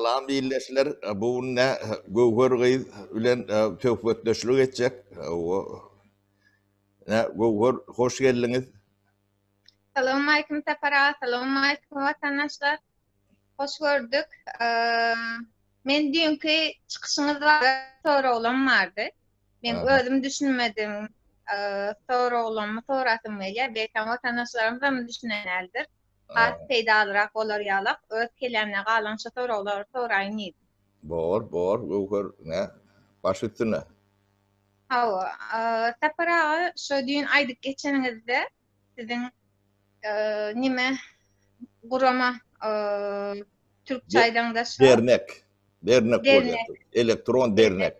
Sağlam birleşler bu ne Gowhur Gıyız ülen töhbetleşlik edecek. Ne Gowhur hoş geldiniz. Selamünaleyküm Sefera, selamünaleyküm vatandaşlar. Hoş gördük. Men dünkü çıkışınız var, sonra olan vardı. Ben özüm düşünmedim. Sonra olan mı, sonrasın mıyla? Belki vatandaşlarımız da mı düşünenlerdir? Az peydalırak olur yalak, öz kelamına kalan sonra olur, sonra aynıydı. Bor, Gowhur ne? Baş üstüne. Sefera, şu düğün aydık geçenizde sizin nime Gurama Türk çaydan da dernek oldu. Elektron dernek.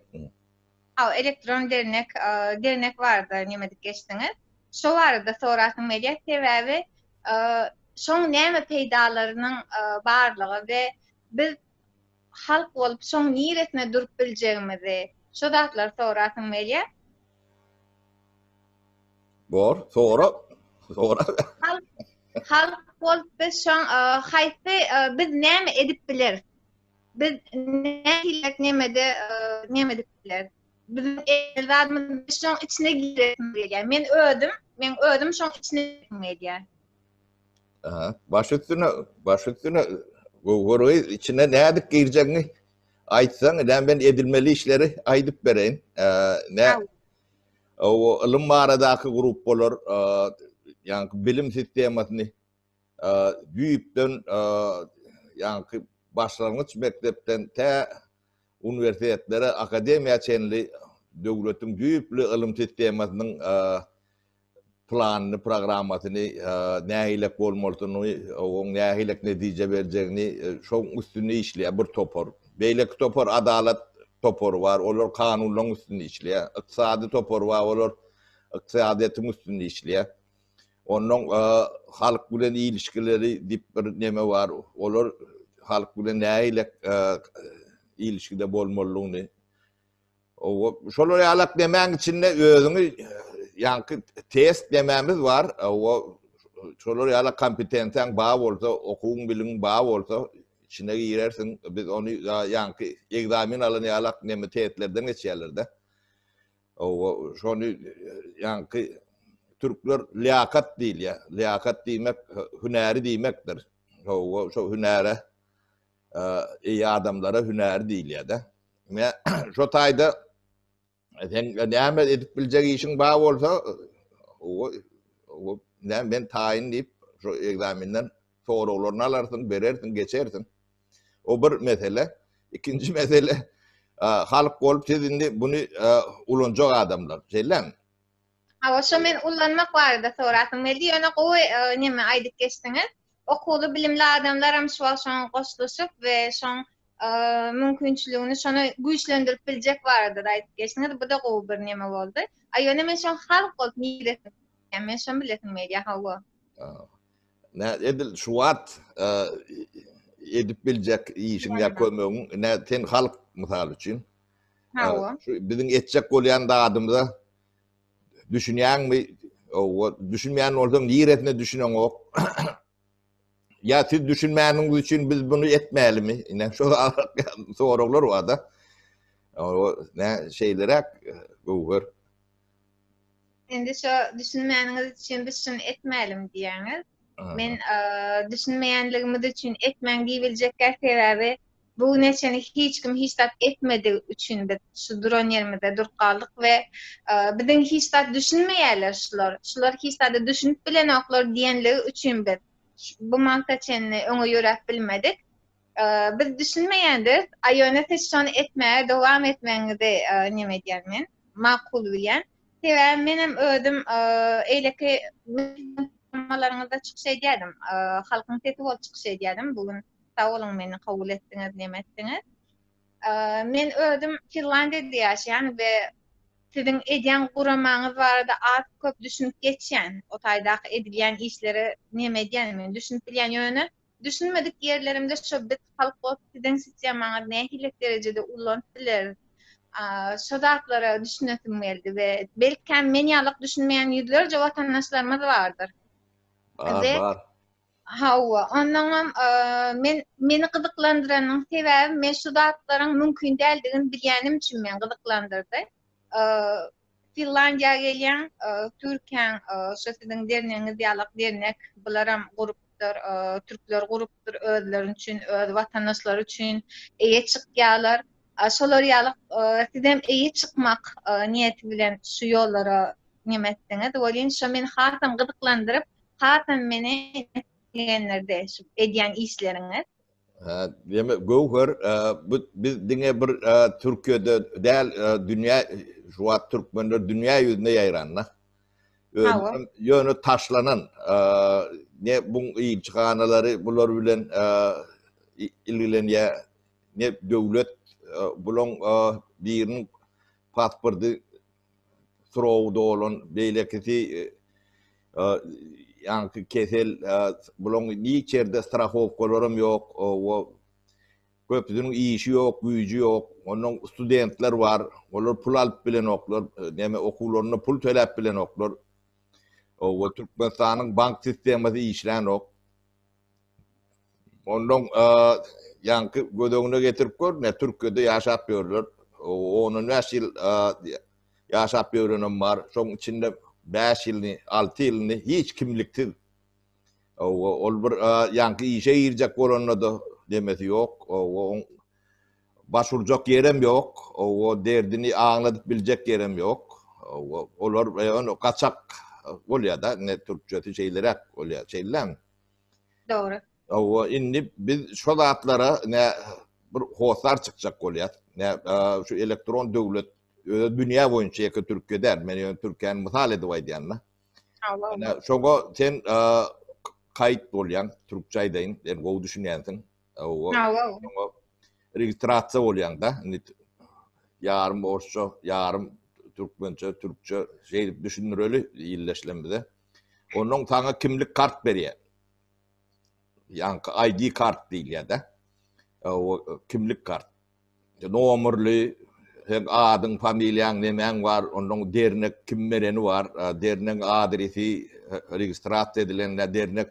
Elektron dernek vardı nimedik geçtiniz. Şu vardı sonrasın medya sebebi şoň näme peýdalarynyň barlygy ve biz halk bolup şoň niretine durup biljegimizi şu datlar sonrasın medya. Sonra halk bolup biz şoň haýsy biz näme edip biler? Biz nämedik biler? Bizim evladımız şoň içine giresim gelýär. Men ödüm şoň içine gelýär. Baş üstüne Gowhur içine nädik girjegini aýtsaň, ben edilmeli işleri aýdyp bereýin. Ne o ilm baradaky grup bolar, ýani bilim sistemasyny büýükden ýani başlangıç mektepten te üniversitetlere akademiýa çenli döwletiň büýükli ilim sistemasynyň planyny, programasyny nähilek bolmalydyny, oň nähilek netije berjegini şoň üstüne işleýär bir topar. Beýleki topar adalet toporu var, olar kanunlaryň üstünde işleýär. Iqtisady topor var, olar iqtisadyýatyň üstünde işleýär. Onuň halk bilen ilişkileri dip bir neme var, olar halk bilen nähilek ilişkide bolmalygyny. Şolar ýalak demäň içinde özüňi ýani test demämiz var. Şolar ýalak kompetensiýaň baý bolsa, okuwyň biliň baý bolsa, içine girersin. Biz onu ýani egzamin alan ýalak neme testlerden geçýärler-de. Şonu ýani Türkler liyakat diýilýär. Liyakat diýmek hünäri diýmekdir. Şo hünäre iyi adamlara hünäri diýilýär-de. Şo taýda sen näme edip biljek işiň baý bolsa, ben taýin diýip şo egzaminden soraglaryny alarsyň, berersiň, geçersiň. O bir mesele. İkinci mesele halk bolup siz indi bunu ulanjak adamlar. Şeýlem. Şo men ulanmak barada sorasym geldi. Ýöne gowy näme aýdyp geçdiňiz. Okuly bilimli adamlar hem şoň goşulyşyp we şoň mümkinçiligini şonu güýçlendirip biljek barada aýdyp geçdiňiz. Bu da gowy bir näme boldy. Ýöne men şoň halk bolup niýetim. Men şoň bilesim media hawa. Ne edil şuwat edip biljek işiň ýakömüň, ne sen halk mysal üçin. Hawa. Biziň etjek bolýan da adamda düşünýänmi? Düşünmeýän bolsaň niýetine düşüneň ok. Ya siz düşünmäniňiz üçin biz bunu etmälimi? Ine şo soraglar wada. Ne şeýlerek Gowhur. Endi şo düşünmäniňiz üçin biz şunu etmälim diýäňiz. Men düşünmeýänligimiz üçin etmäň diýiljekler sebebi bu neçeni hiç kim hiç tat etmedi üçin de şu duran yerimizde durup kaldık ve bizim hiç tat düşünmeýärler şular hiç tat düşünüp bilen oklar diýenligi üçin biz bu mantaçenni öňe ýörep bilmedik. Biz düşünmeýändir, aýöne siz şonu etmäge dowam etmeňizi näme diýermen, makul bilýän. Sebäbi menem ödüm eýleki mallarыңızda çıkış edýärdim. Halkyň sesi bolup çıkış edýärdim. Bugün sağ olun meni kabul ettiňiz, näme etdiňiz. Men ödüm Finlandiyada ýaşaýan we sizin edýän guramaňyz barada az köp düşünüp geçýän, o taýdaky edilýän işleri näme diýenmi, düşünüp bilýän ýöne düşünmedik ýerlerimde şo bit halk bolup sizin sistemaňyz nähilek derejede ulanıp biler. Şo zatlara düşünesim geldi we belki men ýalyk düşünmeýän ýüzlerce watandaşlarymyz bardyr. Var. Hawa, ondan meni gıdıklandıranyň sebäbi meşrudatlaryň mümkin däldigini bilýänim üçin meni gıdıklandyrdy. Finlandiýa gelýän Türkiýan şeýlediň dernegiňiz ýalyk dernek, bularam grupdyr, türkler grupdyr, özleri üçin, öz watandaşlary üçin eýe çykýarlar. Şolar ýalyk sizem eýe çykmak niýeti bilen şu ýollara nimetdiňiz. Bolýan şo meni hasam gıdıklandyryp, hasam meni diýenlerde edýän işleriňiz. Deme Gowher biz diňe bir Türkiýede däl dünýä şu wagt türkmenler dünýä ýüzünde ýaýranlar. Ýöne taşlanan ne bu ilçihanalary bular bilen ilgilenýär ne döwlet bulan biriniň pasporty sorowda bolan beýlekisi yani kesel bulan niçerde strahowkalaram yok, o köpüdünün işi yok, güýji yok. Onun studentler var, olar pul alıp bilen oklar, näme okullarına pul töläp bilen oklar. O Türkmenistanyň bank sistemasi işlän ok. Ondan yankı gödöňüne getirip gör, ne Türkiýede ýaşap ýörler. Onun näçil ýaşap ýörenem bar, şoň içinde 5 ýyly, 6 ýylyny hiç kimliksiz. Ol bir yankı işe girjek bolanda da demesi yok. Başvuracak yerem yok. O derdini anlatıp bilecek yerem yok. Olar yani kaçak bolýar da ne Türkçe şeylere bolýar şeyler. Doğru. O indi biz şu zatlara ne bir hosar çıkacak bolýar. Ne şu elektron döwlet dünýä boýunça ýa-da Türkiýede, meni Türkiýany mysal edip aýdýanlar. Allah. Şoňa sen kayıt bolýan Türkçe aýdaýyn, sen gowy düşünýänsiň. Registrasiýa bolýan da, yarım Orsça, yarım Türkmençe, Türkçe şey düşünüreli illeşlemede. Onun sana kimlik kart berýär. Yani ID kart diýilýär da. O kimlik kart. Nomerli, adyň, familiýaň nemäň bar, onun dernek kim bereni bar, dernek adresi registrasiýa edilen dernek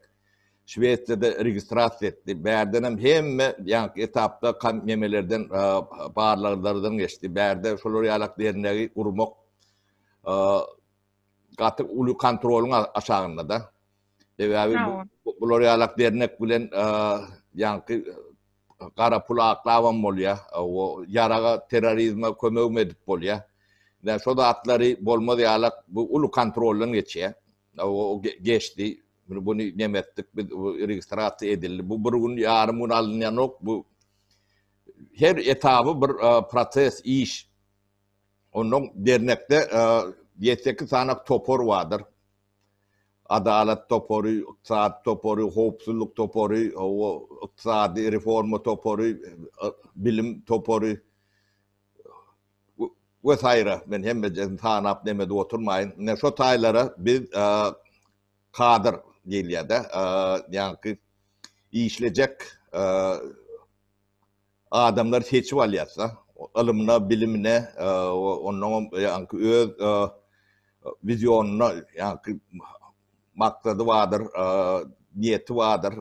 Şweýçarda registrasiýa etdi. Bärdenem hemme ýa etapda memelerden barlarlardan geçdi. Bärde şolar ýalyk dernegi gurmak gaty uly kontrolyň aşagynda da. Bular ýalyk dernek bilen ýa gara pul aklawan bolýar, o yaraga terrorizme kömek edip bolýar. Ve şo da atlary bolmady ýalyk bu uly kontrolden geçýär. O geçdi. Bunu nemetdik, registrasiýa edildi. Bu bir gün yarım gün alınýan ok, bu her etapy bir proses, iş. Onun dernekde 7-8 sanak topor vardır. Adalet toporu, iqtisad toporu, howpsuzlyk toporu, iqtisadi reforma toporu, bilim toporu vesaire. Men hemme tanap demede oturmayın. Ne şu taýlara biz kader diýilýär da, ýa-ni işlejek adamlar seçip alýarsa, ilmine, bilimine, onun ýa-ni öz vizyonuna, ýa-ni maksady bardyr, niýeti bardyr,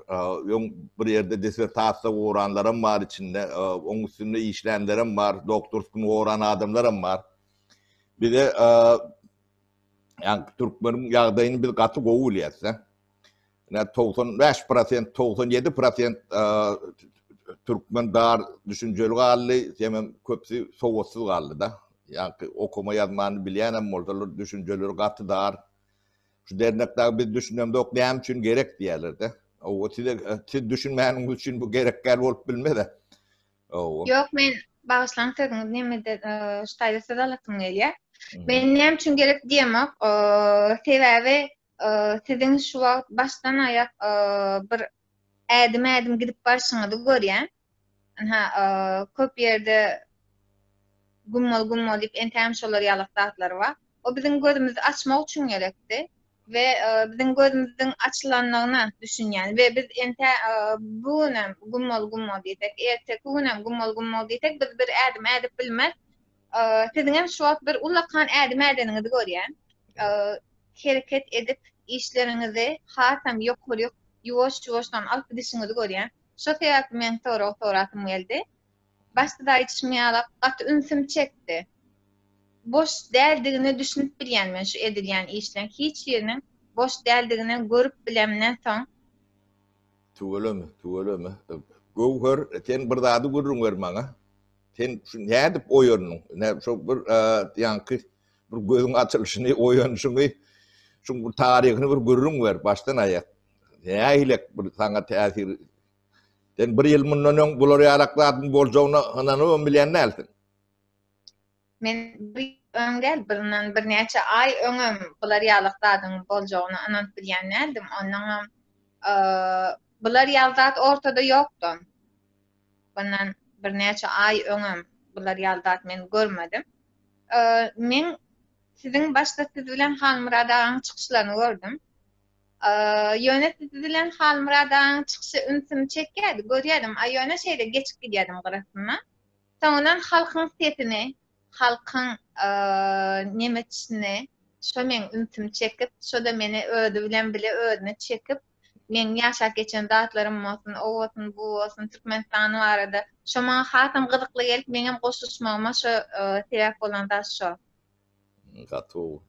bir ýerde dissertasiýa oranlarym bar içinde, oň üstünde işlenlerim bar, doktorskun oran adamlarym bar. Bir de yani Türkmenin ýagdaýyny biz gaty gowy bilýärse. Ne 95%, 97% Türkmen dar düşünjeli galdy, hemen köpsi sowatsyz galdy da. Yani okuma ýazmany bilýän bolsalar düşünjeleri gaty dar. Şu dernekde biz düşünýändik, näme üçin gerek diýerler de. O siz düşünmäniňiz üçin bu gerekler bolup bilmede. Yok, men bagışlantyň nemede ştaýda sedalatym gelýär. Men näme üçin gerek diýemek, sebäbi siziň şu wagt başdan aýak bir ädim gidip barşyňyzy görýän. Köp ýerde gummol diýip entäm şolar ýalyk zatlar bar. O biziň gözümizi açmak üçin gerekdi. Ve biziň gözümiziň açylanlygyna düşünýän ve biz ente bunam gummol diýsek, ertek bunam gummol diýsek, biz bir ädim edip bilmez. Siziň hem şu wagt bir ulakan ädim edeniňizi görýän. Hereket edip işleriňizi hasam ýokary yuwaş-yuwaşdan alyp gidişiňizi görýän. Şo sebäpli men soratym geldi. Başda da aýtmaýarlar, gaty ünsüm çekdi. Boş däldigini düşünüp bilýän men şu edilýän işden hiç ýeriniň boş däldigini görüp bilemden soň Tügelemi. Gowher ten bir zady görürüm bermaňa. Sen şu nädip oýanyň? Nä şo bir ýanky bir gözüň açylyşyny oýanyşyny, şu bir taryhyny bir görürüm ber başdan aýak. Nähilek bir saňa täsir. Sen bir ýyl mundan bular ýaraklardyň boljagyna anany bilýän näsin? men bir öňgel bir näçe ay öňem bular ýalykdadyň boljagyny anant bilýän nädim. Ondan bular ýaldat ortada ýokdy. Bundan bir näçe ay öňem bular ýaldat men görmedim. Men sizin başda siz bilen Halmuradaň çykyşlaryny gördüm. Ýöne siz bilen Halmuradaň çykyşy ünsüm çekýärdi, görýärdim. Ýöne şeýle geçip gidýärdim garasyna. Soňradan halkyň sesini, halkyň nemetçisini şo men ünsüm çekip, şo da meni ödü bilen bile ödüne çekip, men ýaşap geçen datlarym bolsun, o bolsun, bu bolsun, Türkmenistany barada şo maňa hatym gyzykly gelip meňem goşuşmagyma şo sebäp bolan da şo. Gato.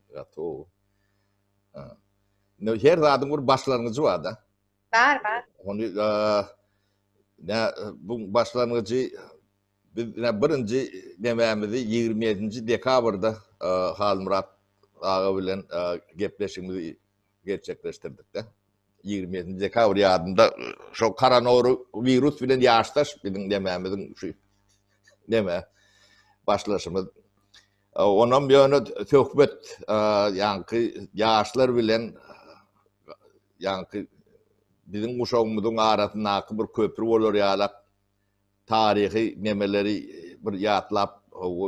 No her zadyň bir başlangıcı bar da. Bar. Onu bu başlangıcı biz birinci demämizi 27 dekabrda Halmurat ağa bilen gepleşigimizi gerçekleştirdik de. 27 dekabr ýadynda şo koronavirus bilen ýaşdaş bizim demämiziň şu deme başlaşymyz. Ondan bir ýöne söhbet ýanky ýaşlar bilen ýanky bizim muşagymyzyň arasyndaky bir köprü bolar ýalak tarihi nemeleri bir ýatlap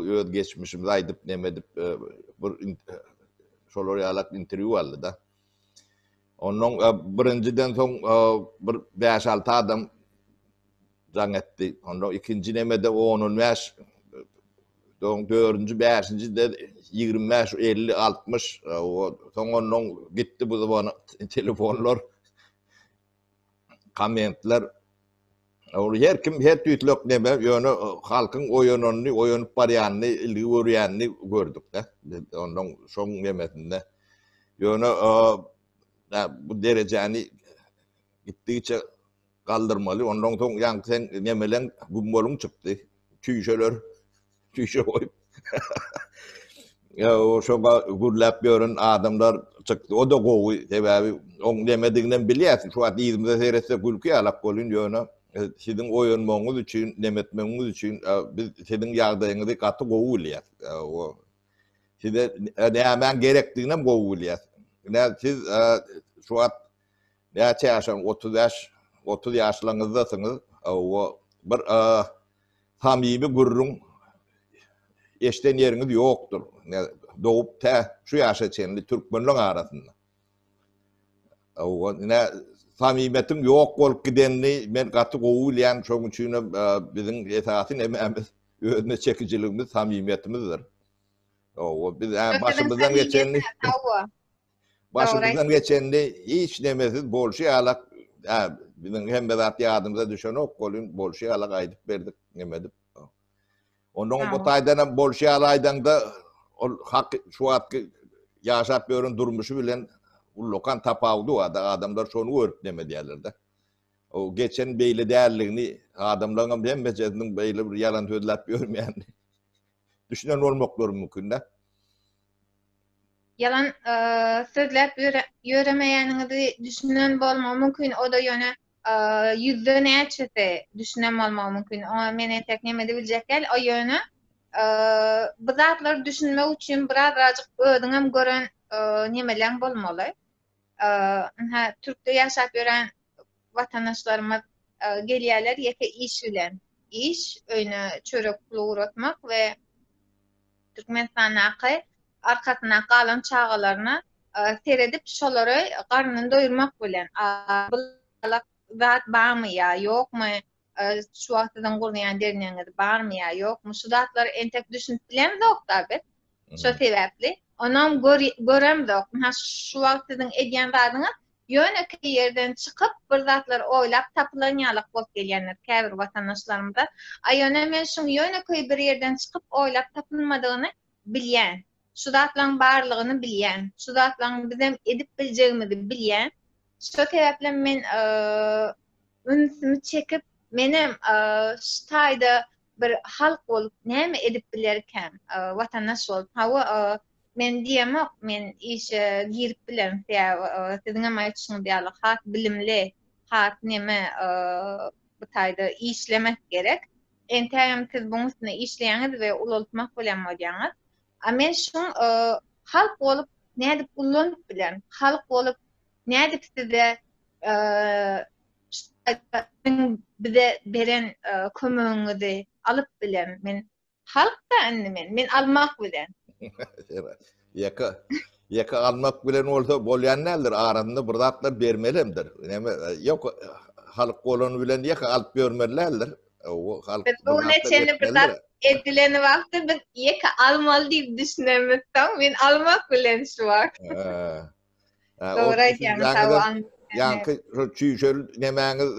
öz geçmişimizi aýdyp nemedip bir şolar ýalak interwýu aldy da. Onun birinciden soň bir 5-6 adam jaň etdi. Ondan ikinji nemede 10-15, soň 4-nji, 5-nji de 25, 50, 60. Soň ondan gitdi bu zaman telefonlar, kommentler. Her kim her tüýtlük neme ýöne halkyň oýanyny, oýanyp barýanyny, ilgi görýänini gördük de. Ondan şoň nemesinde ýöne bu derejäni gitdiçe galdyrmaly. Ondan soň ýa sen nemelen gumboluň çykdy. Tüýşe goýup. Ya o şoňa gurlap ýören adamlar çykdy. O da gowy sebäbi oň nemediginden bilýärsin. Şu wagt ýyzymyza seretse gülki alap bolýan ýöne. Sizin oýanmagyňyz üçin, nemetmegiňiz üçin biz sizin ýagdaýyňyzy gaty gowy bilýär. O size näme gerekdigine gowy bilýär. Siz şu wagt näçe ýaşaň 30 ýaşlaryňyzdasyňyz, o bir samimy gurrun eşden ýeriňiz ýokdur. Doğup şu ýaşa çenli türkmenler arasynda. O samimiyetin yok bolup gidenini men gaty gowy bilýän, şoň üçin biziň esasy nememiz özüne çekiciligimiz, samimiyetimizdir. O biz başımızdan geçenli hiç nemesiz bolşy alak, biziň hemme zat ýadymyza düşen ok bolun bolşy alak aýdyp berdik, nemedip. Ondan bu taýdan bolşy alaýdan da hak şu wagt ýaşap ýören durmuşy bilen lokan tapawdy adamlar şonu görüp deme diýerler. O geçen beýle dälligini adamlaryň hem bejerdiň beýle bir ýalan söýläp ýörmeýän. Düşünen bolmaklary mümkin de. Yalan sözläp ýöremeýäniňizi düşünen bolmagy mümkin. O da ýöne yüzde näçesi düşünen bolmagy mümkin. O meni tek nemede biljek gel. O ýöne bu zatlar düşünmek üçin birazajyk ödüňem gören nemeleň bolmaly. Türkde ýaşap ýören vatandaşlarymyz gelýärler ýeke iş bilen. İş, öýne çörek pulu uratmak we Türkmenistanyňky arkasyna galan çağalaryny seredip şolary garnyny doýurmak bilen. Bulak zat barmy ýa ýokmy? Şu wagtdan gurnaýan derneňiz barmy ýa ýokmy? Şu zatlar entek düşünüp bilen dokda biz. Şo sebäpli onam görem dok. Şu wagt siziň edýän zadyňyz ýöne yerden çykyp bir zatlar oýlap tapılanýalyk bolup gelýänler käbir watandaşlarymyza. Aýana men şu ýöne bir yerden çykyp oýlap tapylmadygyny bilýän. Şu zatlaryň barlygyny bilýän. Şu zatlaryň bizem edip biljegimizi bilýän. Şu sebäple men ünsümi çekip menem şu taýda bir halk bolup näme edip bilerken watandaş bolup hawa men diýemok, men işe girip bilen siziň aýtýyşyňyz ýaly hak bilimli, hak näme bu taýda işlemek gerek. Entägem siz buň üstüne işleýäňiz we ulaltmak bilen bolýaňyz. Men şu halk bolup nädip ulanıp bilen, halk bolup nädip size bize beren kömeginizi alıp bilen. Men halk da men almak bilen. Yaka almak bilen olsa bolýan nädir? Aranda bir zatlar bermelemdir. Näme ýok halk bolany bilen yaka alyp bermeliler. O halk bu neçeni bir zat edileni wagtda biz yaka almaly diýip düşünemiz. Men almak bilen şu wagt. Doğru aýdýan. Yankı çüýşel nemäňiz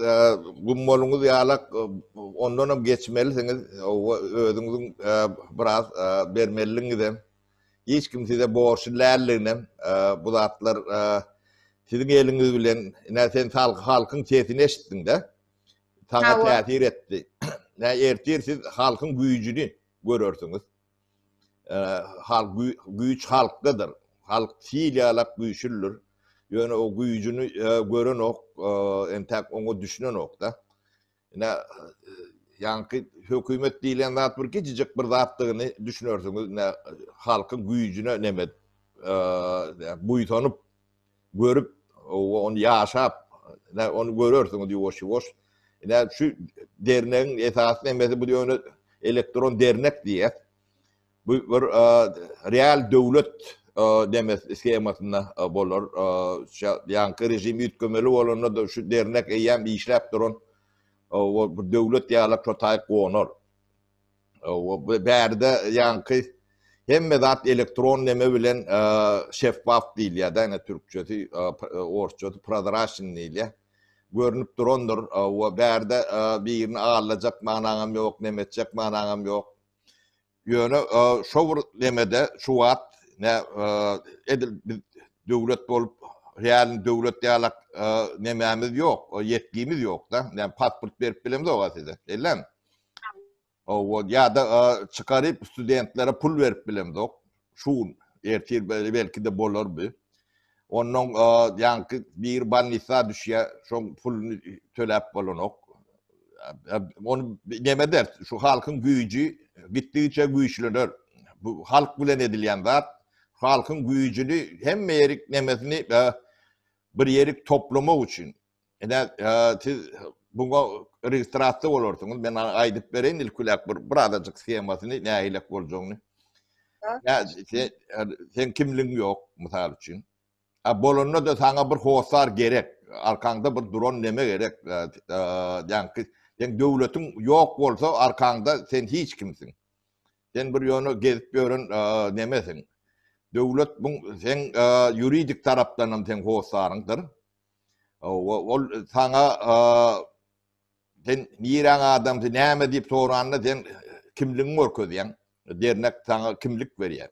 gummoluňyz ýalak ondan geçmelisiniz. Özüňiziň biraz bermeliňizem. Hiç kim size borçlulärliginem bu zatlar siziň eliňiz bilen näsen halkyň sesini eşitdiň-de. Taňa täsir etdi. Ertir siz halkyň güýjüni görersiňiz. Halk güýç halkdadyr. Halk siýalak güýçlüdür. Ýöne o güýjüni gören ok, entäk oňa düşünen ok da. Yankı hökümet diýilen zat bir gijik bir zatdygyny düşünersiňiz. Halkyň güýjüne näme buýtanyp görüp onu ýaşap onu görersiňiz ýoş-ýoş. Şu dernegiň esasy näme bu ýöne elektron dernek diýer. Bu bir real döwlet demes skemasyna bolar. Yankı rejimi ýetgemeli bolanda da şu dernek eýem işläp duran o döwlet ýaly totaý gonor. O berde yankı hemme zat elektron näme bilen şeffaf diýilýär da türkçesi orççası prozraçny diýilýär. Görünüp durandyr. O berde birini ağırlajak manaňam ýok, nemetjek manaňam ýok. Ýöne şo bir nemede şu wagt edil döwlet bolup real döwlet ýalak nemämiz ýok, yetkimiz ýok da. Yani pasport berip bilemdi o size. Ellem. O ýa-da çykaryp studentlere pul berip bilemdi ok. Şu ertir belki de bolar bu. Onun yankı bir banlisa düşýär, şo pulunu töläp bolanok. Onu näme der? Şu halkyň güýji gitdigiçe güýçlenir. Bu halk bilen edilýän zat, halkyň güýjüni hemme ýerik nemesini bir ýerik toplamak üçin. Siz buňa registrasiýa bolarsyňyz. Men aýdyp bereň ilkulak bir adajyk schemasyny nähilek boljagyny. Sen kimligiň ýok mysal üçin. Bolanda da saňa bir howsar gerek. Arkaňda bir duran neme gerek. Yankı sen döwletiň ýok bolsa arkaňda sen hiç kimsiň. Sen bir ýöne gezip ýören nemesiň. Döwlet bu sen ýuridik tarapdan sen howsaryňdyr. Ol saňa sen niýraň adam näme diýip soranda sen kimligiň görkezýän. Dernek saňa kimlik berýär.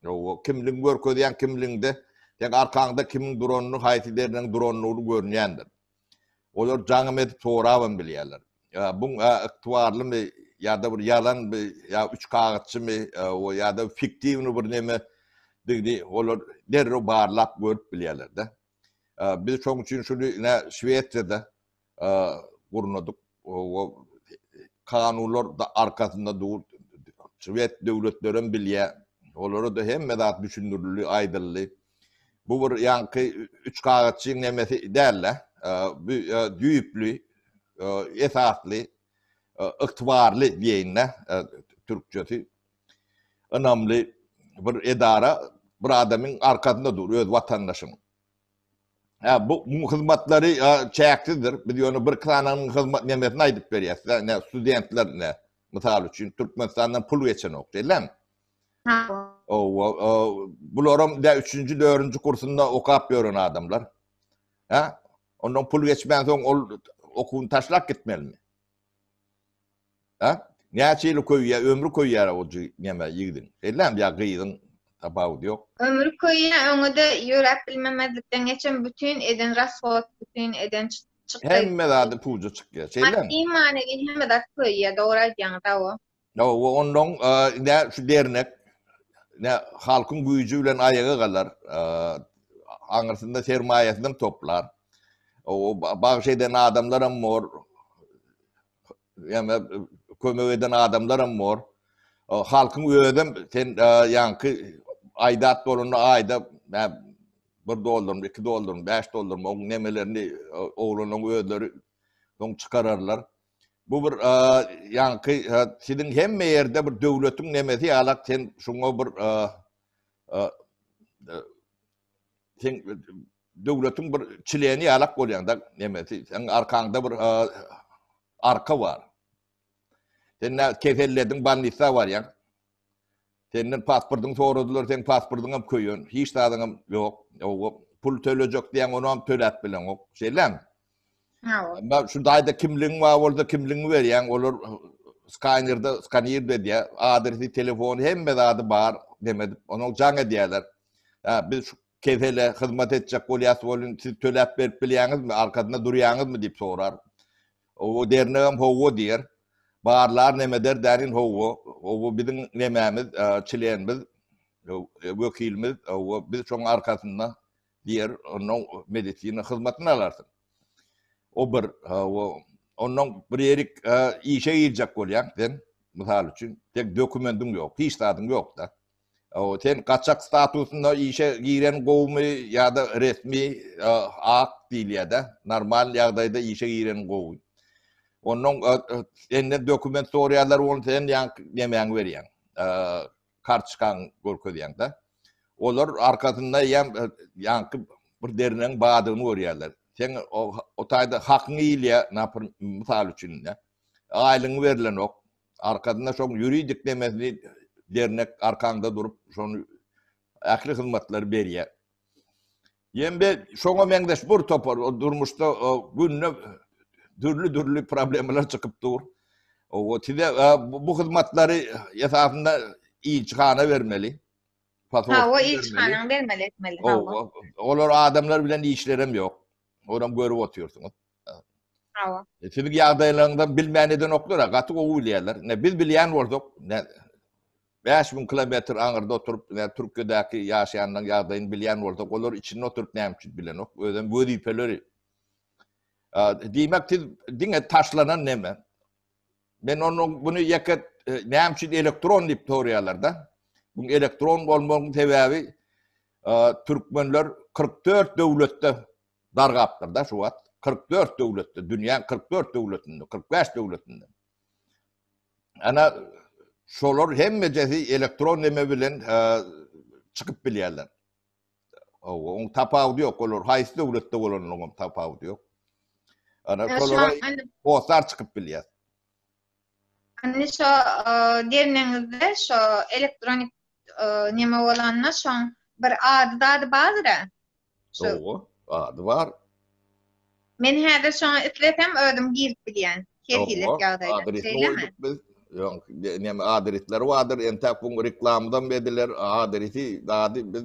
O kimligiň görkezýän kimligiňde sen arkaňda kimin duranyny, haýsyleriň duranyny görnýändir. Olar jaňym edip soraban bilýärler. Bu iktibarlymy ýa-da bir ýalan ýa üç kağıtçymy o ýa-da fiktiwni bir neme diýdi. Olar derre barlap görüp bilýärler-de. Biz şoň üçin şunu Şweýçede gurnadyk. O kanunlar da arkasında dur. Şweýç döwletlerim bilýär. Olary da hemme zat düşünürlüğü, aýdylly. Bu bir yankı üç kağıtçyň nemesi derler. Düýüplü, esasly, iktibarly diýenler türkçesi. Önemli bir edara bir adamyň arkasında dur, öz watandaşyň. Bu hyzmatlary çäksizdir. Biz ýöne bir klanyň hyzmat nemesini aýdyp berýär. Studentler misal üçin Türkmenistandan pul geçen ok diýelim. Bularam da 3-nji 4-nji kursunda okap ýören adamlar. Ha? Ondan pul geçmeden soň ol okuwuny taşlap gitmeli mi? Ha? Näçe ýyl köýýär, ömrü köýýär o näme ýigdin. Elläm ýa gyýdyn tapawy ýok. Ömrü köýýär, öňde ýörep bilmemezlikden geçen bütün eden rasot, bütün eden çykdy. Hemme zady puja çykýar. Şeýle. Maddi manevi hemme zat köýýär, dogry aýtýaňyz o. No, ondan ne şu dernek ne halkın güýjü bilen ayaga galar. Aňyrsynda sermaýesyny toplar. O bazı şeyden adamlarım mor. Yani kömek eden adamlarım mor. Halkın ödem sen yankı aidat bolunu ayda $1, $2, $5 o nemelerini oğlunun ödleri çıkararlar. Bu bir yankı sizin hemme yerde bir devletin nemesi alak sen şuna bir sen devletin bir çileğini alak bolýanda nemesi sen arkanda bir arka var. Sen kefelledin banlisa var ya. Senin pasportun sorudular, sen pasportun hem köýün. Hiç tadyňam ýok. O pul tölecek diýen onu hem töläp bilen ok. Şeýlem. Ha. Şu daýda kimligiň var, bolsa kimligiňi berýän, olar skanerde diýär, adresi, telefon hemme zady bar demedi. Onu jaň edýärler. Ha, biz şu kefele hyzmat etjek bolýas bolun, siz töläp berip bilýäňizmi, arkasynda durýaňyzmy diýip sorar. O dernegem howo diýer. Barlar neme der derin howo. O bizim nememiz, çileğimiz, vekilimiz, o biz şoň arkasynda diğer onun medisina hyzmatyny alarsın. O bir onun bir yerik işe girecek bolýan sen misal üçin tek dokumentin ýok, hiç tadyň ýok da. O sen kaçak statusunda işe giren gowmy ýa-da resmi ak diýilýär-de, normal ýagdaýda işe giren gowy. Onun enne dokument soraýarlar onu sen yemeğin berýän. Kartçykan görkezýän da. Olar arkasynda yankı bir derinen badyny görýärler. Sen o taýda hakyň ýylýa napyr misal üçin aýlygy berilen ok. Arkasynda şoň ýuridik demesini dernek arkanda durup şonu ähli hyzmatlar berýär. Ýembe şoňa meňdeş bir topar durmuşda günne türlü problemler çıkıp dur. O tide bu hyzmatlary esasında ýyçyhana bermeli. Ha, o ýyçyhana bermeli etmeli. Olar adamlar bilen işlerem ýok. Oram görüp oturýarsyňyz. Ha. Sizin ýagdaýlarynda bilmäneden oklara gaty gowy bilýärler. Ne biz bilýän bolsak, ne 5000 kilometr aňyrda oturup, ne Türkiýedäki ýaşaýanlaryň ýagdaýyny bilýän bolsak, olar içinde oturup näme üçin bilen ok. Özüm wözipeleri diýmek diňe taşlanan neme? Ben onu bunu ýakat näme üçin elektron diýip soraýarlar-da. Bu elektron bolmagyň sebäbi türkmenler 44 döwletde dargapdyr da şu wagt. 44 döwletde, dünýäň 44 döwletinde, 45 döwletinde. Ana şolar hemmejesi elektron neme bilen çykyp bilýärler. O tapawy ýok, olar haýsy döwletde bolan tapawy ýok. Ana şolara postar çykyp bilýär. Hani şu dernegizde şu elektronik neme bolanna şoň bir ady bardyr. Doğru, ady var. Men häzir şoňa isletem ödüm girip bilýän. Kergilik ýagdaýda. Yok, neme adresler vardır. Entek bu reklamdan bediler adresi dadi biz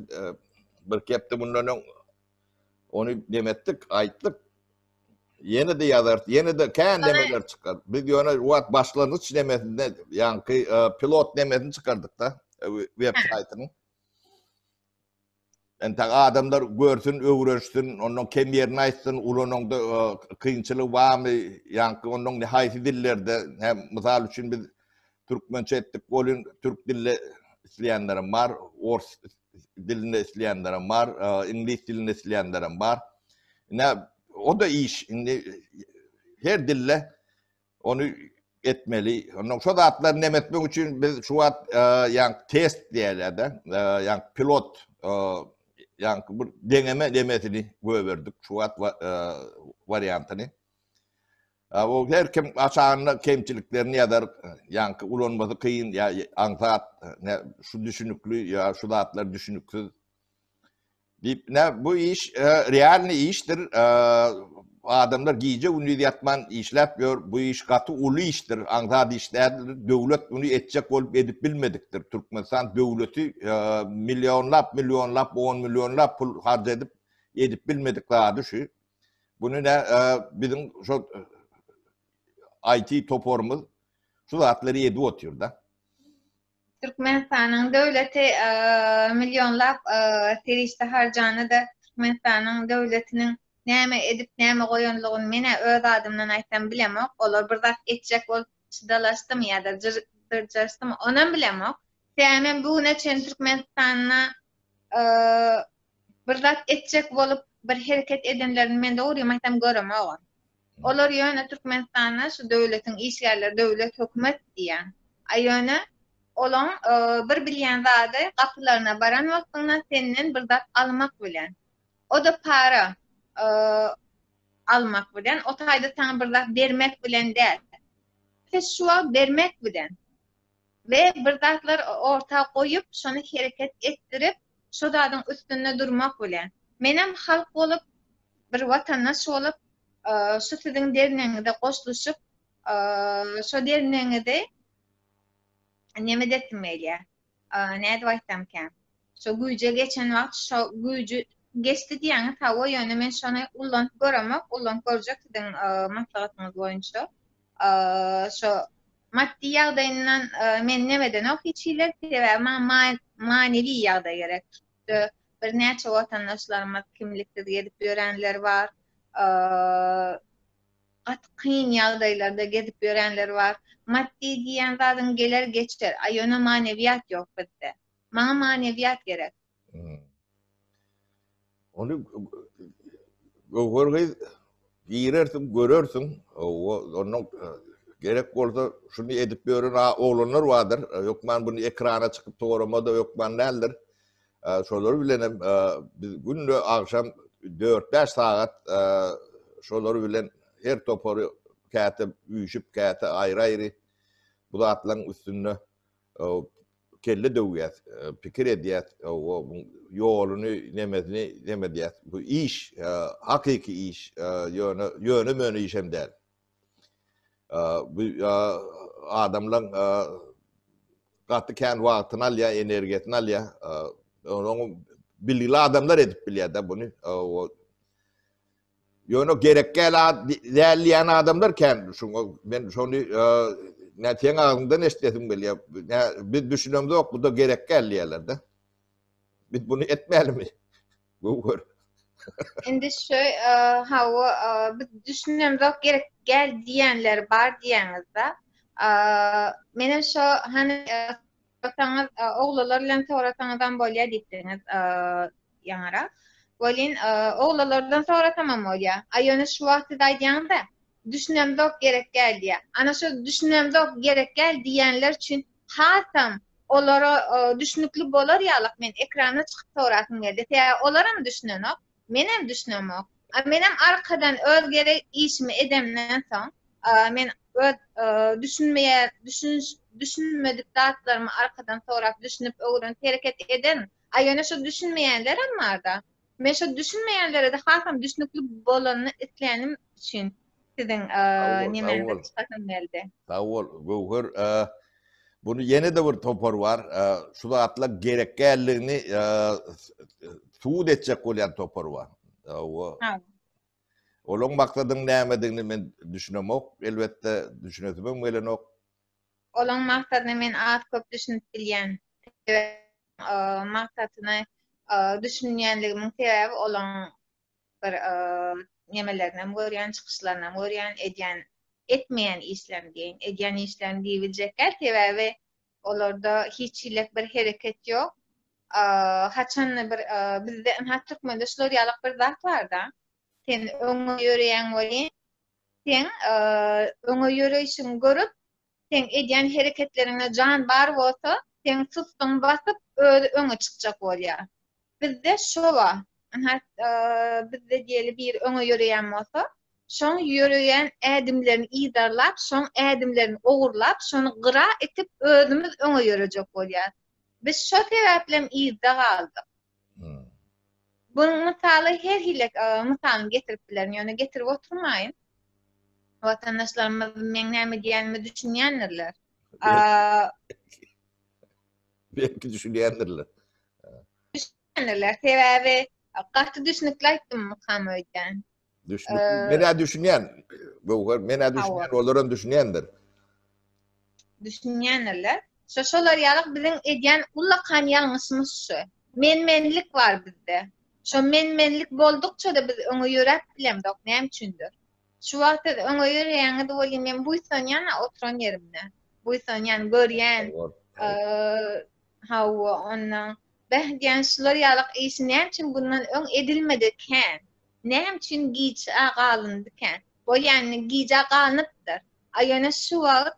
bir kepte bundan onu demettik, ayttık. Yine de yazar, yine de kendi demeler çıkar. Biz diyorlar what başlangıç demesinde yankı pilot demesini çıkardık da website'ını. Entek adamlar görsün, öwreşsin, onun kim yerini açsın, ulunun da kıyınçılığı var mı, yankı onun haysi dillerde, hem misal üçün biz Türkmençe ettik, olun Türk dilli isleyenlerim var, Ors dilinde isleyenlerim var, İngiliz dilinde isleyenlerim var. O da iş, her dille onu etmeli. Onun şu da atlar nemetmek için biz şu at test diyeler de, pilot, bu deneme demesini verdik, şu at varyantını. O her kim aşağında kemçiliklerini yazar, ulanması kıyın, ya ansat, şu düşünüklü, ya şu da atlar düşünüksüz. Bu iş real iştir. Adamlar giyece üniversitman işlep bu iş katı ulu iştir. Anzad işlerdir. Devlet bunu edecek olup edip bilmediktir. Türkmenistan devleti milyonlap 10 milyonlap pul harcayıp edip bilmedikleri şu. Bunu ne bizim şu IT toporumuz şu zatları yedi otuyor da. Türkmenistan'ın devleti milyonlap serişte harcanı da Türkmenistan'ın devletinin näme edip näme goýanlygyny mene öz adımdan aýsam bilemok. Olar bir zat etjek bolup çıdalaşdym ýa-da jırjırstym onan bilemok. Tämen bu neçen Türkmenistanyna bir zat etjek bolup bir hereket edenlerini men dogry aýsam göremok. Olar ýöne Türkmenistanyna şu devletin işgärleri devlet hökümet diýen. Aýöne olan bir bilýän zady gapylaryna baran wagtynda senden bir zat almak bilen. O da para almak bilen, o taýda sana bir zat bermek bilen däl. Şu bermek bilen. Ve bir zatlar ortağa koyup, şonu hareket ettirip, şu zadyň üstünde durmak bilen. Menem halk bolup, bir watandaş bolup, şu siziň derneňizde goşulyşyp, şu derneňizde näme detmeýär? Näde aýtsam ken? Şu güýje geçen wagt şu güýjü geçdi diýen tawa ýöne men şonu ullanıp göremok, ullanıp görjek siziň maslahatyňyz boýunça. Şu maddi ýagdaýyndan men nämeden ok hiç hiler sebäbi manevi ýagdaý gerek. Bir näçe watandaşlarymyz kimlikdir gelip ýörenler bar. Kyn ýagdaýlarda gezip ýörenler bar. Maddi diýen zadyň geler geçer. Aýona manewiýat ýok bizde. Maňa manewiýat gerek. Onu girersin, görersin. Onun gerek bolsa şunu edip ýören oglanlar vardır. Yok man bunu ekrana çıkıp toğramada yok man nädir? Şolary bilenem biz günde akşam 4-5 saat şolary bilen her topory käte üýşüp käte aýry-aýry bu zatlaryň üstünde kelle döwýär, pikir edýär, ýoluny neme diýär. Bu iş, hakyky iş, ýöne möne iş hem däl. Bu adamlaryň gaty kän wagtyny alýar, energiýatyny alýar. Onu bilgili adamlar edip bilýär da bunu. Ýöne gerekkel däliýän adamlar kän men şonu näçe ağzından eşitdim belýär. Biz düşünemde ok, bu da gerekkel diýerler da. Biz bunu etmälimi? Bu Indi şu biz düşünemde ok gerekkel diýenler bar diýeniňizde. Menem şu hani taňyz oglalar bilen sorasaňyzdan bolýar diýdiňiz ýaňara. Bolin oglalardan sorasamam bolýar. Aýony şu wagtda aýdýanda düşünemde ok gerekkel diýär. Ana şu düşünemde ok gerekkel diýenler üçin hasam olara düşünükli bolar ýalyk men ekrana çykyp sorasym geldi. Olaram düşünen ok, menem düşünem ok. Menem arkadan öz gerek işimi edemden soň men öz düşünmedik zatlarymy arkadan sorap düşünüp öwren hereket eden. Aýana şu düşünmeýänler ammarda. Men şu düşünmeýänlere de hasam düşünükli bolanyny islenim üçin siziň nimenizi çykasym geldi. Tawol, gower bunu yeni de bir topor var. Şu zatla gerekkelligini suud etjek bolýan topor var. Olaň maksadyň nämedigini men düşünemok. Elbette düşünesim gelen ok. Olaň maksadyny men az köp düşünüp bilýän. Maksadyny düşünýänligimiň sebäbi olaň bir nemelerden görýän, çykyşlaryndan görýän, etmeýän işlerini diýen, edýän işlerini diýiljekler sebäbi olarda hiç hilek bir hereket ýok. Haçan bir bizde Türkmende şolary ýalyk bir zat bar da. Sen öňe ýöreýän bolýan, sen öňe ýöreýişiň görüp, sen edýän hereketlerine jan bar bolsa, sen tutduğun basyp öňe çykjak bolýar. Bizde şo bar. Bizde diýeli bir öňe ýöreýän bolsa, şoň ýöreýän ädimlerini iýdarlap, şoň ädimlerini ogurlap, şonu gyra etip özümiz öňe ýörejek bolýar. Biz şo sebäplen iýde galdyk. Bunun mitaly her hilek mitalyny getirip bilerin, ýöne getirip oturmaýyn. Vatandaşlarymyz meň näme diýenimi düşünýändirler. Belki düşünýändirler. Düşünýändirler. Sebäbi gaty düşnükli aýtdym mukam öýden. Mene düşünýän, bu mene düşünýän, olaram düşünýändir. Düşünýändirler. Şolar ýalyk biziň edýän ullakan ýalňyşymyz şu. Menmenlik bar bizde. Şo menmenlik boldukça da biz öňe ýörep bilemdik, näme üçindir. Şu wagtda öňe ýöreýäňi de bolýan, men buýsan ýana oturan ýerimde. Buýsan ýani görýän, hawa ondan behdiýän şular ýalyk işi näme üçin bundan öň edilmediken, näme üçin giç agaalyndyken, bolýany giç agaalanypdyr. Aýana şu wagt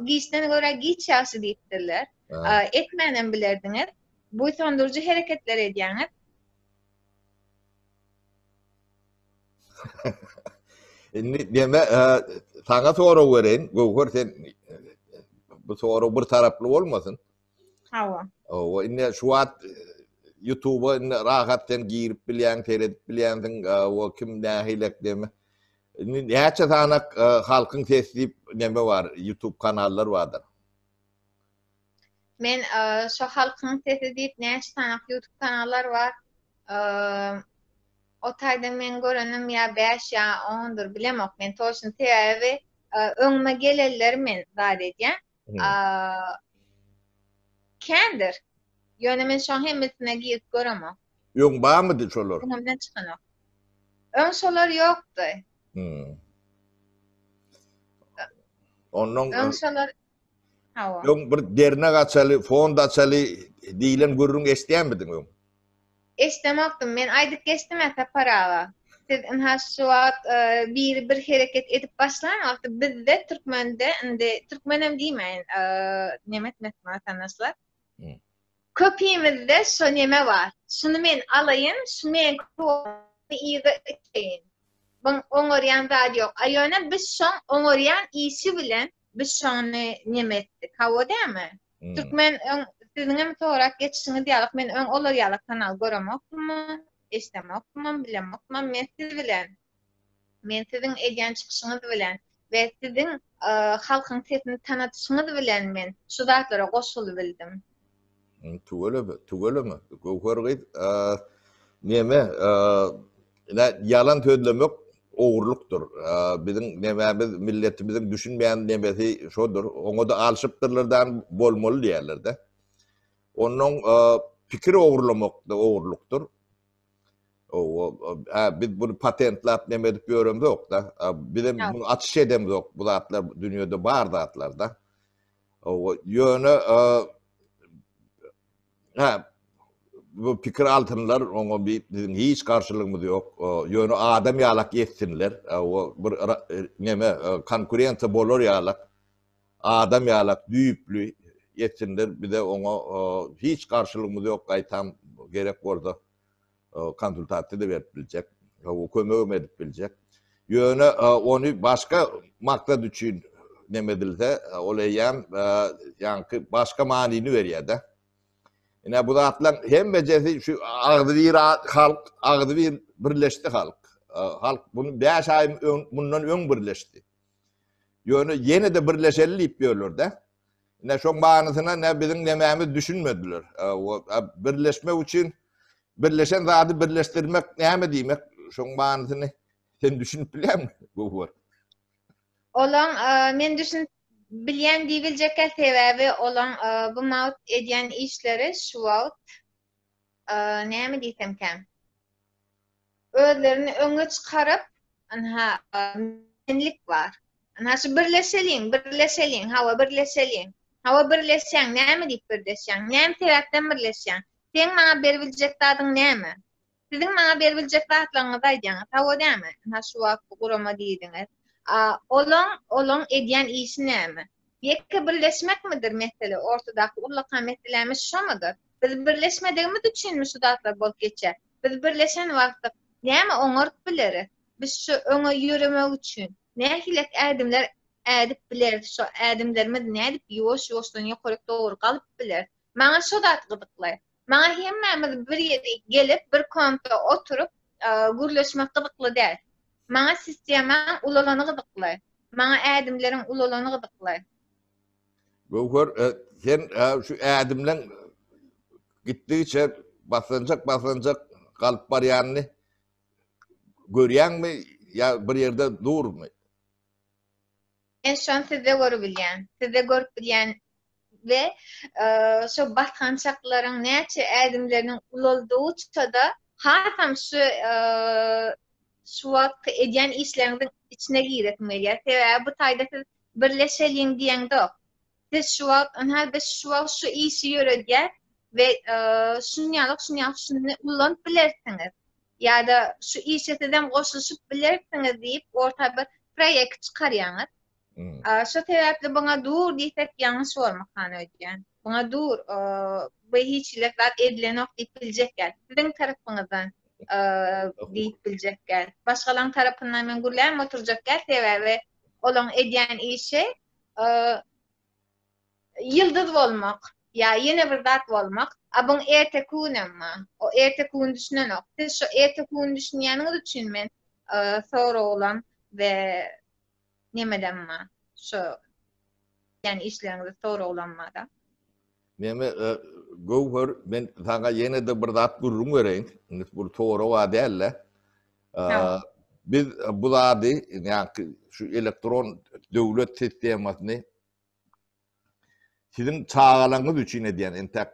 giçden göre giç ýaşy diýipdirler. Etmenen bilerdiňiz. Buýsandyrjy hereketler edýäňiz. Deme sana soru werin, gowur sen bu soru bir taraply bolmasyn. Hawa. O inne şu wagt YouTube'a inne rahatdan girip bilýän, teredip bilýändiň, o kim nähilek deme. Näçe sanak halkyň sesli neme var, YouTube kanallar bardyr. Men şu halkyň sesi diýip näçe sanak YouTube kanallar var. O taýda men görenim ya 5 ya 10'dur bilemok. Men toşun teýäbi öňüme gelelleri men zat edýän. Kendir. Ýöne men şu hemmesine giýip göremok. Ýöň barmydy şolar? Öňümden çykanok. Öň şolar ýokdy. Ondan öň şolar hawa. Ýöň bir dernek açaly, fond açaly diýilen görüň esdiýänmidiň öň? Estemokdum. Men aýdyp geçdim ata parala. Siz şu wagt bir hereket edip başlaýan wagtda bizde Türkmende, indi Türkmenem diýmeýin, näme etmekmi vatandaşlar? Köpüýümizde şu neme var. Şunu men alaýyn, şu men ýygy etýin. Bu oňorýan zat ýok. Aýana biz şoň oňorýan işi bilen biz şonu neme etdik. Hawa däme? Türkmen siziňem torak geçişiňi diýalyk, men öň olar ýalyk kanal göremokdummy, eslemokdummy, bilemokdummy, men siz bilen. Men siziň edýän çykyşyňyz bilen we siziň halkyň sesini tanatyşyňyz bilen men şu zatlara goşuly bildim. Tugölemi? Gowhurgy neme yalan söýlemek owurlukdur. Biziň nämämiz milletimiziň düşünmeýän nemesi şodur. Oňa da alşypdyrlardan bolmaly diýerler de. Onun pikir owurlamak da owurlukdur. Biz bunu patentlap neme edip ýöremdik da. Bizim bunu açyş edemdik. Bu zatlar dünýede bar zatlarda. Ýöne bu pikir altynlar oňa bizim hiç karşılygymyz ýok. Ýöne adam ýalak etsinler. O bir neme konkurensiýa bolar ýalak. Adam ýalak düýüplü etsinler. Bir de oňa hiç karşılygymyz ýok aýtam gerek bolsa konsultasiýa da berip biljek. O kömek edip biljek. Ýöne onu başka maksat üçin neme edilse olaýan ýanky başka manyny berýär da. Ine bu zatlar hemmejesi şu agdy bir halk, agdy bir birleşdi halk. Halk bunu 5 ay bundan öň birleşdi. Ýöne ýene de birleşeli diýip ýörler de. Ine şoň banysyna ne biziň nemämiz düşünmediler. Birleşmek üçin birleşen zatı birleşdirmek näme diýmek? Şoň banysyny sen düşünüp bilýärmi? Bu. Olan men düşün bilýän diýiljek sebäbi olan bu mawt edýän işleri şu wagt näme diýsem özlerini öňe çykaryp menlik var. Şu birleşeliň, hawa birleşeliň. Hawa birleşýän, näme diýip birleşýän? Näme sebäpden birleşýän? Sen maňa beribiljek zadyň näme? Siziň maňa beribiljek zatlaryňyz aýdýaňyz, hawa näme? Şu wagt gurama diýdiňiz. Olan edýän işi näme? Ýeke birleşmek midir mesele? Ortadaky ullakan meselemiz şu mudur? Biz birleşmediğimiz üçinmi şu zatlar bolup geçer? Biz birleşen wagtda näme oňaryp bileris? Biz şu öňe ýöremek üçin nähilek ädimler ädip bileris? Şu ädimlerimiz nädip ýoş-ýoşdan ýokarak dogry galyp bileris? Maňa şu zat gyzykly. Maňa hemmemiz bir ýere gelip bir konto oturup gürleşmek gyzykly däl. Maňa sistema ulalany gyzykly. Maňa ädimleriň ulalany gyzykly. Gowher sen şu ädimlen gitdiçe basınjak galyp barýanyny görýäňmi ya bir ýerde durmy? En şon sizde görüp bilýän. Sizde görüp bilýän ve şu baskançaklaryň näçe ädimleriniň ulaldygyça da hasam şu wagt edýän işleriňiň içine giretmeli. Sebäbi bu taýda siz birleşeliň diýen dok. Siz şu wagt şu işi ýöredýär ve şunu ulanyp bilersiňiz. Ya da şu işe sizden goşulyşyp bilersiňiz diýip orta bir proýekt çykarýaňyz. Şu sebäpli bana dur diýsek ýalňyş bolmakan öýdýän. Bana dur bu hiçlik zat edilenok diýip biljekler. Siziň tarapyňyzdan diýip biljekler. Başgalarň tarapyndan men gürläm oturjaklar sebäbi olaň edýän işe yıldız bolmak ya ýene bir zat bolmak. Abyň ertekünema. O ertekün düşünenok. Siz şu ertekün düşünýäniňiz üçin men sonra olan ve nemedenma şu yani işlerinizi sonra olanmada. Meme Gowher men taňa ýene de bir zat gurrun bereýin. Bu toğra wa dälle. Biz bu zady ýani şu elektron döwlet sistemasyny sizin çağalaňyz üçin edýän entek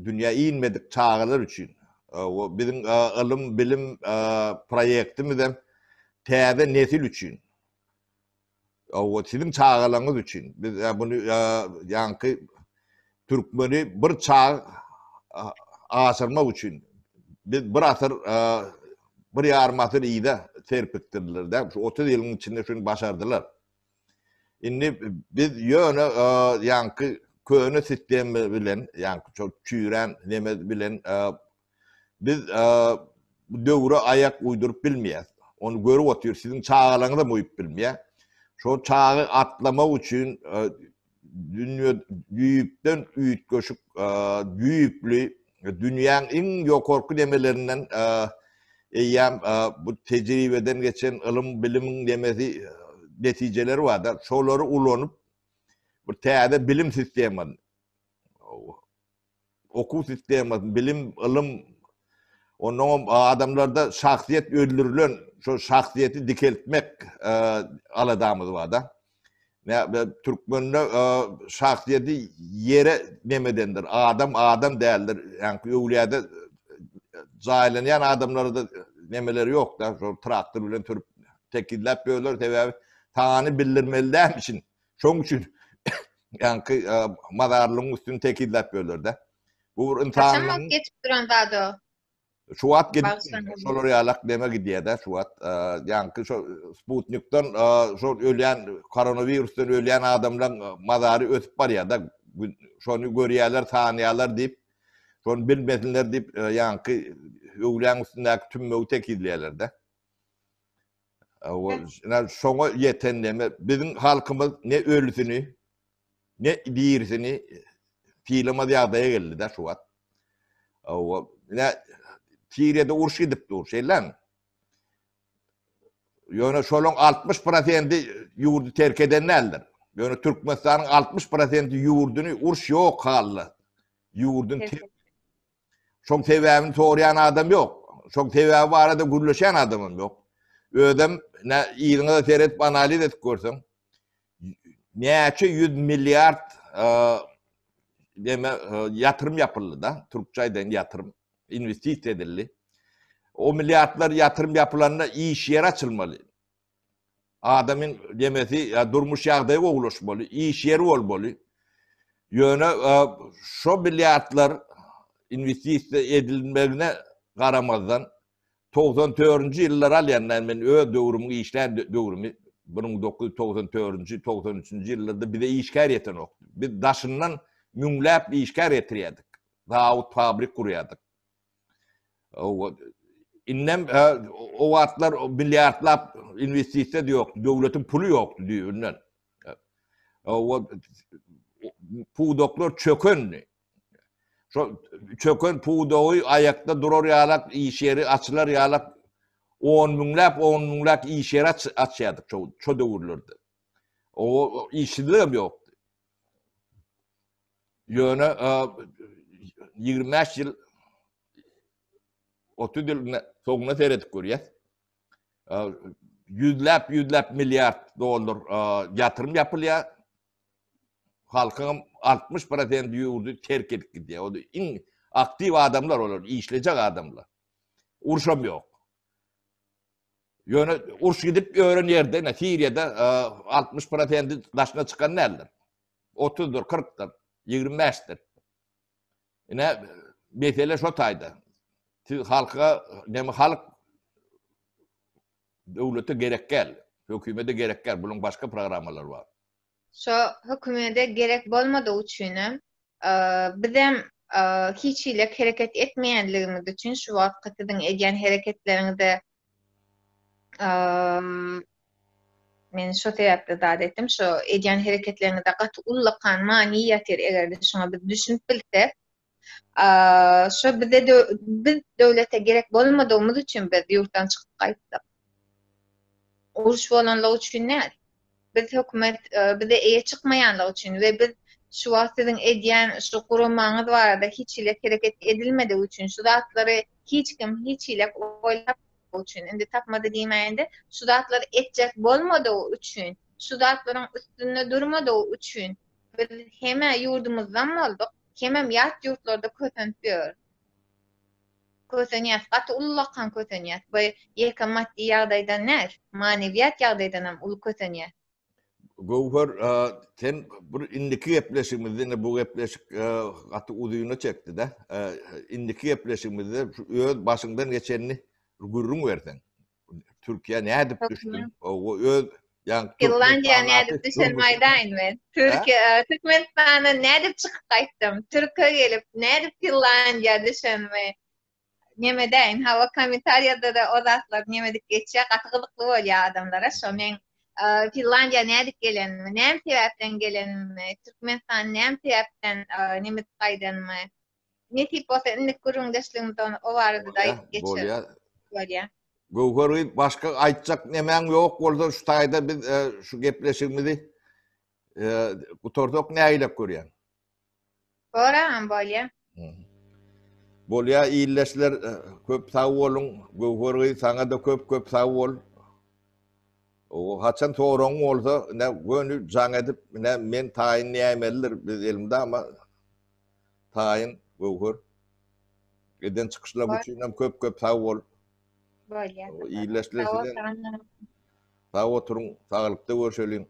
dünýä inmedik çağalar üçin. O bizim ilim bilim proýektimizem täze nesil üçin. O sizin çağalaňyz üçin. Biz bunu ýanky türkmeni bir çağ aşyrmak üçin. Biz bir asyr bir ýarym asyr ýyda serpitdirler. Şu 30 ýylyň içinde şunu başardylar. Indi biz ýöne ýanky köne sistem bilen ýanky çok çüýren neme bilen biz döwre ayak uydurup bilmeýäs. Onu görüp otur sizin çağalaňyzda moýup bilmeýär. Şo çağı atlamak üçin dünýä düýüpden üýt göşüp düýüpli dünýäň iň ýokarky nemelerinden eýäm bu tejribeden geçen ilim bilimiň demesi netijeleri var da şolary ulanyp bir täze bilim sistemi okuw sistemi bilim ilim onun adamlarda şahsiyet öldürülen şu şahsiyeti dikeltmek aladamız var da. Türkmenle şahsiyeti yere nemedendir. Adam değildir. Yani öwliyada zaylanyan adamları da nemeleri yok da. Şu traktör bilen türüp tekillep böyler sebäbi taňany bildirmeliler için. Şoň üçün yani madarlyň üstüne tekillep böyler de. Bu Kaçamak geçip duran zady. Şu wagt gidip şolar ýalak deme gidýär da şu wagt ýanky şu Sputnikden şu ölýän koronavirusdan ölýän adamlaryň madary ötüp barýar da şonu görýärler, tanyýarlar diýip şonu bilmesinler diýip ýanky öwlän üstündäki tümmegi tekilýärler da. Şoňa ýeten deme biziň halkymyz ne ölüsini ne diýirsini fiilama ýagdaýa geldi da şu wagt. Siriýede uruş edip dur şeyler. Ýöne şolun 60% ýurdu terk edenlerdir. Ýöne Türkmenistanyň 60% ýurduny uruş ýok hally. Ýurdun şoň sebäbini soraýan adam ýok. Şoň sebäbi barada gürleşen adamym ýok. Ödem ýygyňyza seretip analiz edip görseň näçe 100 milyard deme ýatyrym ýapyldy da. Türkçeýden ýatyrym investisiya edildi. O milyarlar yatırım yapılanına iş yeri açılmalı. Adamın demesi durmuş ýagdaýa gowulaşmaly, iş yeri bolmaly. Ýöne şo milyarlar investisiya edilmegine garamazdan 94-nji ýyllar alýandan men öz döwrümde işlän döwrümi 1994-nji 93-nji ýyllarda bize işgär ýeten ok. Biz daşyndan müňläp işgär ýetirýärdik. Zawut fabrik kurýardyk. İnnem o wagtlar milyardlap investisiya ýok, döwletiň pulu ýokdy diýenden. O pudoklar çökönni. Şo çöken puğdoğu ayakta durur yalak, iş yeri açılar yalak, 10 müňläp iş yeri açýardyk ço döwürlerde. O işliğim yoktu. Ýöne 25 ýyl 30 ýyl soňuna seredip görýär. Yüzläp milyard dollar yatırım yapılýar. Halkın 60% ýurdu terk edip gidýär. O iň aktiv adamlar olur, işleyecek adamlar. Urşam yok. Ýöne urş gidip öğren yerde, Siriýede 60% daşına çıkan näler? 30'dur, 40'dır, 25'dir. Ine mesele şo taýda. Halka, näme halk döwlete gerek gel, hökümete gerek gel. Bunun başka programmalar var. Şo hökümete gerek bolmadyğı üçin bizem hiç ile hareket etmeýänligimiz üçin şu wagtkyň edýän hereketlerinde men şo täpde zat etdim. Şo edýän hereketlerinde gaty ullakan mani ýatyr eger de şoňa biz düşünüp bilsek. Şo biz döwlete gerek bolmadygymyz üçin biz ýurtdan çykyp gaýtdyk. Uruş bolanlar üçin näme? Biz hökümet bize eýe çykmaýanlygy üçin we biz şu wagtyň edýän şu guramaňyz barada hiç ile hareket edilmediği üçin şu zatlary hiç kim hiç ile oýlap üçin indi tapmady diýmände şu zatlary etjek bolmadyğı üçin şu zatlaryň üstünde durmadyğı üçin biz heme ýurdumyzdan boldyk, hemem ýat ýurtlarda kötenýär. Kötenýär, gaty ullakan kötenýär. Bu ýeke maddi ýagdaýdan näme? Manewiýat ýagdaýdan hem ul kötenýär. Gowher sen bir indiki gepleşigimizde bu gepleşik gaty uzyna çekdi da. Indiki gepleşigimizde öz başyňdan geçenini gurrun bersen. Türkiýe nädip düşdi? O öz ýa Finlandiýa nädip düşenmäýdaýyn men. Türkmenistana nädip çykyp gaýtdym. Türkiýe gelip nädip Finlandiýa düşenme. Nemedäýin hawa kommentariýada da o zatlar nemedik geçýär, gaty gyzykly bolýar adamlara. Şo men Finlandiýa nädip gelenmi, näme sebäpden gelenmi, Türkmenistan näme sebäpden neme gaýdanmy, ne tip bolsa indik gurrundaşlygymyzdan o barada da geçýär. Bolýar. Gowher başka aýtjak nemeň ýok bolsa şu taýda biz şu gepleşigimizi gutordak näýilep görýän. Boram bolýar. Bolýar ýyllaşlar köp sag bolun, Gowher saňa da köp sag bol. O haçan soraň bolsa, ne gönül jaň edip, ne men taýyn nämeler biz elimde ama taýyn Gowher. Eden çykyşlar üçin hem köp sag bol. Bolýar. Ýyllaşlar sizden sag oturuň, saglypda görüşelim.